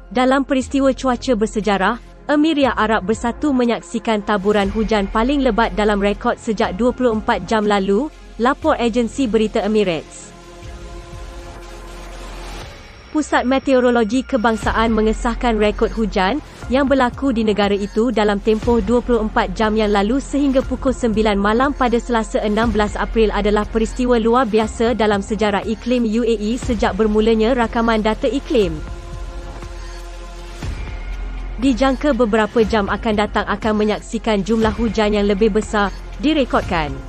Dalam peristiwa cuaca bersejarah, Emiria Arab Bersatu menyaksikan taburan hujan paling lebat dalam rekod sejak 24 jam lalu, lapor agensi berita Emirates. Pusat Meteorologi Kebangsaan mengesahkan rekod hujan yang berlaku di negara itu dalam tempoh 24 jam yang lalu sehingga pukul 9 malam pada Selasa 16 April adalah peristiwa luar biasa dalam sejarah iklim UAE sejak bermulanya rakaman data iklim. Dijangka beberapa jam akan datang akan menyaksikan jumlah hujan yang lebih besar direkodkan.